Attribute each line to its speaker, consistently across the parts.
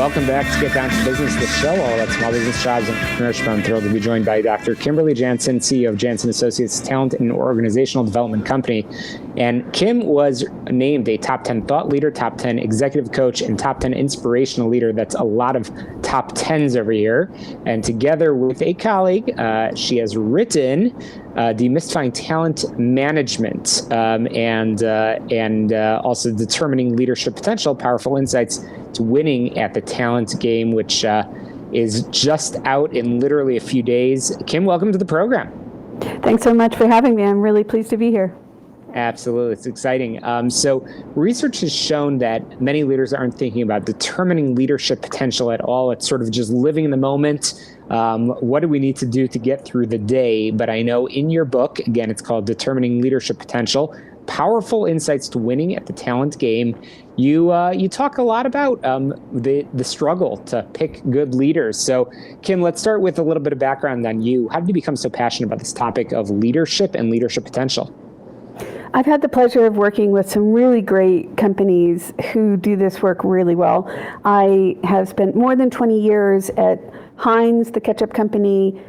Speaker 1: Welcome back to Get Down to Business, the show all about small business, jobs, and entrepreneurship. I'm thrilled to be joined by Dr. Kimberly Janson, CEO of Janson Associates Talent and Organizational Development Company. And Kim was named a top 10 thought leader, top 10 executive coach, and top 10 inspirational leader. That's a lot of top 10s over here. And together with a colleague, she has written Demystifying Talent Management and also Determining Leadership Potential, Powerful Insights to Winning at the Talent Game, which is just out in literally a few days. Kim, welcome to the program.
Speaker 2: Thanks so much for having me. I'm really pleased to be here.
Speaker 1: Absolutely. It's exciting. So research has shown that many leaders aren't thinking about determining leadership potential at all. It's sort of just living in the moment. What do we need to do to get through the day? But I know in your book, again, it's called Determining Leadership Potential, Powerful Insights to Winning at the Talent Game. You talk a lot about the struggle to pick good leaders. So, Kim, let's start with a little bit of background on you. How did you become so passionate about this topic of leadership and leadership potential?
Speaker 2: I've had the pleasure of working with some really great companies who do this work really well. I have spent more than 20 years at Heinz, the ketchup company,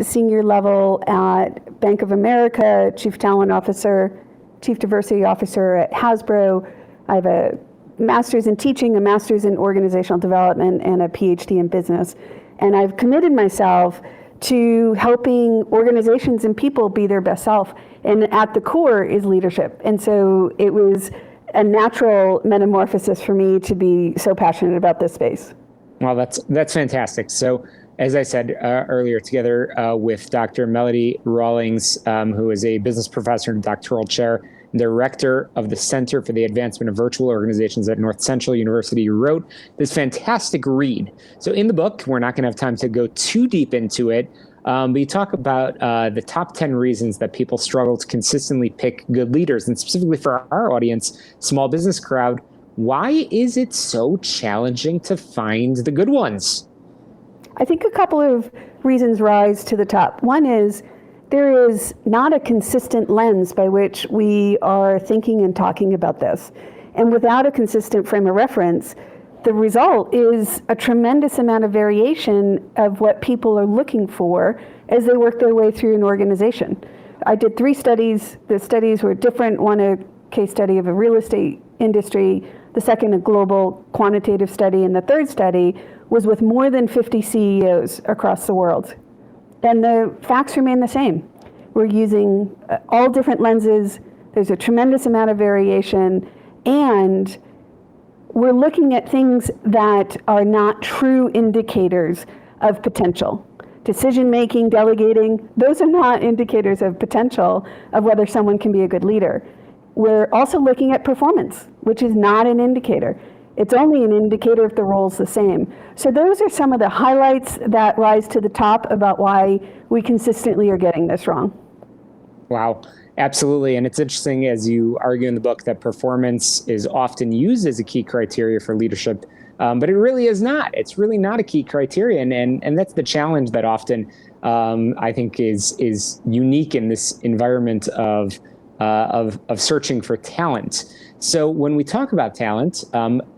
Speaker 2: senior level at Bank of America, chief talent officer, chief diversity officer at Hasbro. I have a master's in teaching, a master's in organizational development, and a PhD in business. And I've committed myself to helping organizations and people be their best self. And at the core is leadership. And so it was a natural metamorphosis for me to be so passionate about this space.
Speaker 1: Well, that's fantastic. So as I said earlier, together with Dr. Melody Rawlings, who is a business professor and doctoral chair, director of the Center for the Advancement of Virtual Organizations at North Central University, you wrote this fantastic read. So in the book, we're not going to have time to go too deep into it, but you talk about the top 10 reasons that people struggle to consistently pick good leaders. And specifically for our audience, small business crowd, why is it so challenging to find the good ones?
Speaker 2: I think a couple of reasons rise to the top. One is there is not a consistent lens by which we are thinking and talking about this. And without a consistent frame of reference, the result is a tremendous amount of variation of what people are looking for as they work their way through an organization. I did 3 studies. The studies were different. One, a case study of a real estate industry. The second, a global quantitative study. And the third study was with more than 50 CEOs across the world. And the facts remain the same. We're using all different lenses. There's a tremendous amount of variation. And we're looking at things that are not true indicators of potential. Decision-making, delegating, those are not indicators of potential of whether someone can be a good leader. We're also looking at performance, which is not an indicator. It's only an indicator if the role's the same. So those are some of the highlights that rise to the top about why we consistently are getting this wrong. Wow,
Speaker 1: absolutely. And it's interesting, as you argue in the book, that performance is often used as a key criteria for leadership, but it really is not. It's really not a key criterion. And that's the challenge that often I think is unique in this environment of searching for talent. So when we talk about talent,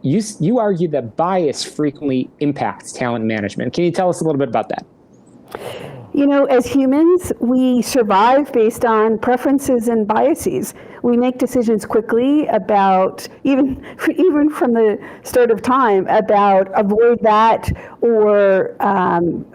Speaker 1: you argue that bias frequently impacts talent management. Can you tell us a little bit about that?
Speaker 2: You know, as humans, we survive based on preferences and biases. We make decisions quickly about, even from the start of time, about avoid that or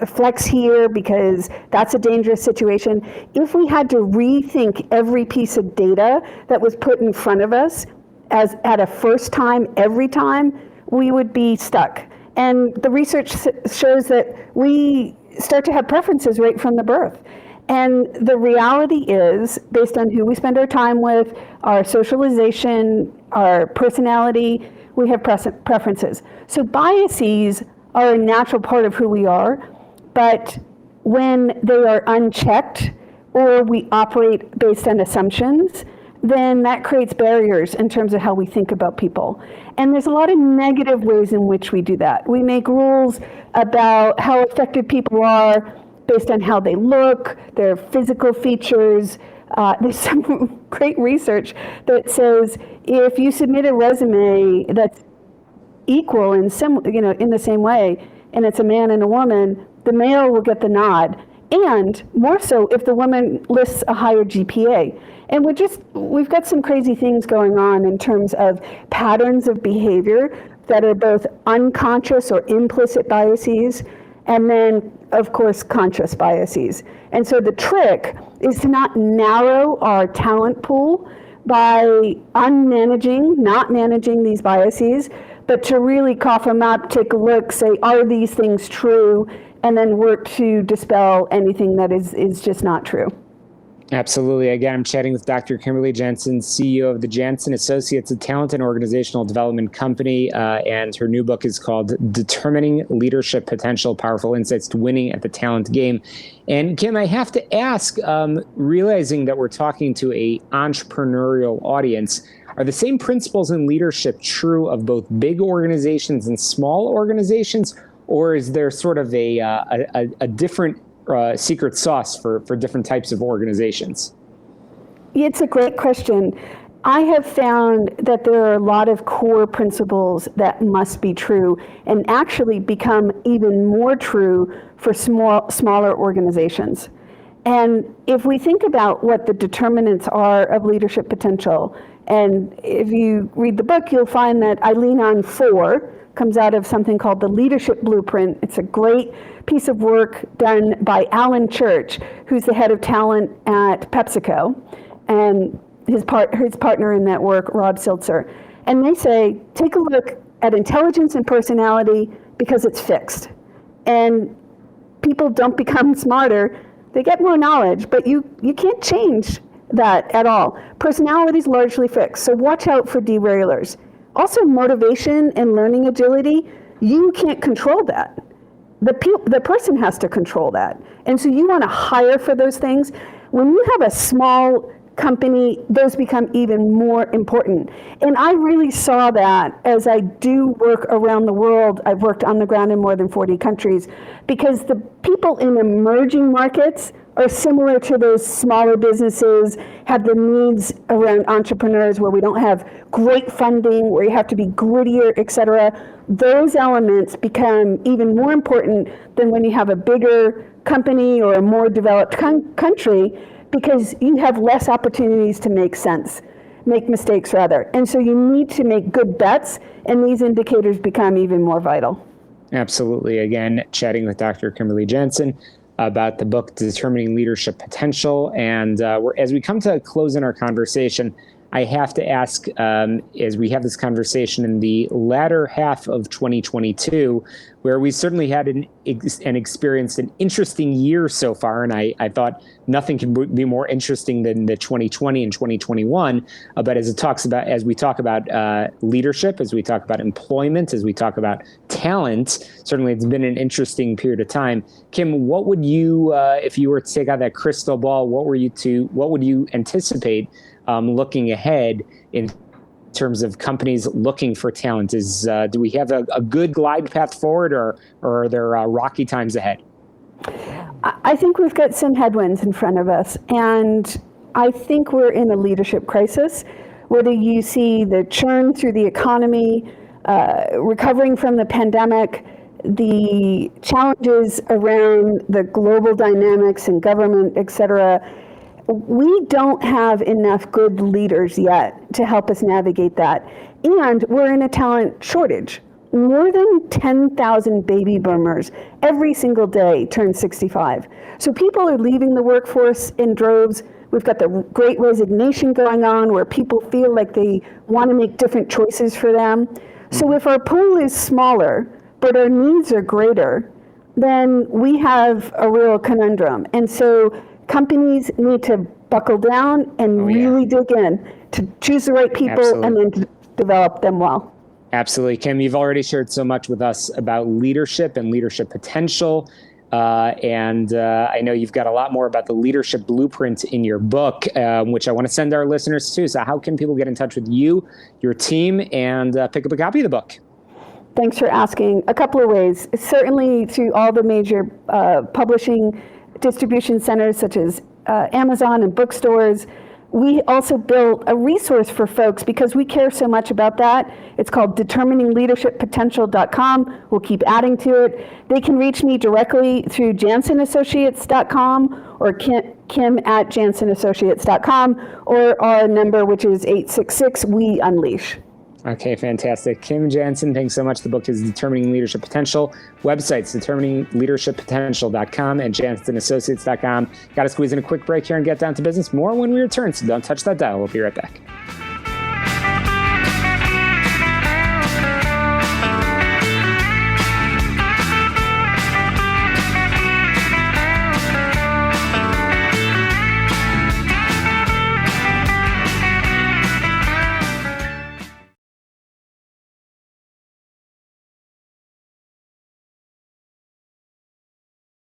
Speaker 2: flex here because that's a dangerous situation. If we had to rethink every piece of data that was put in front of us as at a first time, every time, we would be stuck. And the research shows that we start to have preferences right from the birth. And the reality is, based on who we spend our time with, our socialization, our personality, we have preferences. So biases are a natural part of who we are, but when they are unchecked or we operate based on assumptions, then that creates barriers in terms of how we think about people. And there's a lot of negative ways in which we do that. We make rules about how effective people are based on how they look, their physical features. There's some great research that says if you submit a resume that's equal in in the same way, and it's a man and a woman, the male will get the nod. And more so if the woman lists a higher GPA. And we've got some crazy things going on in terms of patterns of behavior that are both unconscious or implicit biases, and then, of course, conscious biases. And so the trick is to not narrow our talent pool by not managing these biases, but to really cough them up, take a look, say, are these things true? And then work to dispel anything that is just not true.
Speaker 1: Absolutely. Again, I'm chatting with Dr. Kimberly Janson, CEO of the Janson Associates, a talent and organizational development company, and her new book is called Determining Leadership Potential, Powerful Insights to Winning at the Talent Game. And Kim, I have to ask, realizing that we're talking to an entrepreneurial audience, are the same principles in leadership true of both big organizations and small organizations? Or is there sort of a different secret sauce for different types of organizations?
Speaker 2: It's a great question. I have found that there are a lot of core principles that must be true and actually become even more true for smaller organizations. And if we think about what the determinants are of leadership potential, and if you read the book, you'll find that I lean on 4. Comes out of something called the Leadership Blueprint. It's a great piece of work done by Alan Church, who's the head of talent at PepsiCo, and his partner in that work, Rob Siltzer. And they say, take a look at intelligence and personality because it's fixed. And people don't become smarter, they get more knowledge, but you can't change that at all. Personality is largely fixed, so watch out for derailers. Also, motivation and learning agility, you can't control that. The person has to control that. And so you want to hire for those things. When you have a small company, those become even more important. And I really saw that as I do work around the world. I've worked on the ground in more than 40 countries, because the people in emerging markets are similar to those smaller businesses, have the needs around entrepreneurs where we don't have great funding, where you have to be grittier, et cetera. Those elements become even more important than when you have a bigger company or a more developed country, because you have less opportunities to make mistakes rather. And so you need to make good bets, and these indicators become even more vital.
Speaker 1: Absolutely. Again, chatting with Dr. Kimberly Janson about the book, Determining Leadership Potential. And as we come to a close in our conversation, I have to ask, as we have this conversation in the latter half of 2022, where we certainly had and experienced an interesting year so far, and I thought nothing can be more interesting than the 2020 and 2021. But as we talk about leadership, as we talk about employment, as we talk about talent, certainly it's been an interesting period of time. Kim, what would you, if you were to take out that crystal ball, what would you anticipate looking ahead in terms of companies looking for talent? Do we have a good glide path forward, or are there rocky times ahead?
Speaker 2: I think we've got some headwinds in front of us, and I think we're in a leadership crisis. Whether you see the churn through the economy, recovering from the pandemic, the challenges around the global dynamics and government, et cetera, we don't have enough good leaders yet to help us navigate that. And we're in a talent shortage. More than 10,000 baby boomers every single day turn 65. So people are leaving the workforce in droves. We've got the great resignation going on where people feel like they want to make different choices for them. So if our pool is smaller, but our needs are greater, then we have a real conundrum. And so companies need to buckle down and really dig in to choose the right people. Absolutely. And then to develop them well.
Speaker 1: Absolutely. Kim, you've already shared so much with us about leadership and leadership potential. And I know you've got a lot more about the leadership blueprint in your book, which I want to send our listeners to. So how can people get in touch with you, your team, and pick up a copy of the book?
Speaker 2: Thanks for asking. A couple of ways. Certainly through all the major publishing distribution centers such as Amazon and bookstores. we also built a resource for folks because we care so much about that. It's called determiningleadershippotential.com. We'll keep adding to it. They can reach me directly through jansonassociates.com or kim@jansonassociates.com, or our number, which is 866-WE-UNLEASH.
Speaker 1: Okay, fantastic. Kim Janson, thanks so much. The book is Determining Leadership Potential. Websites, determiningleadershippotential.com and jansonassociates.com. Got to squeeze in a quick break here and get down to business. More when we return, so don't touch that dial. We'll be right back.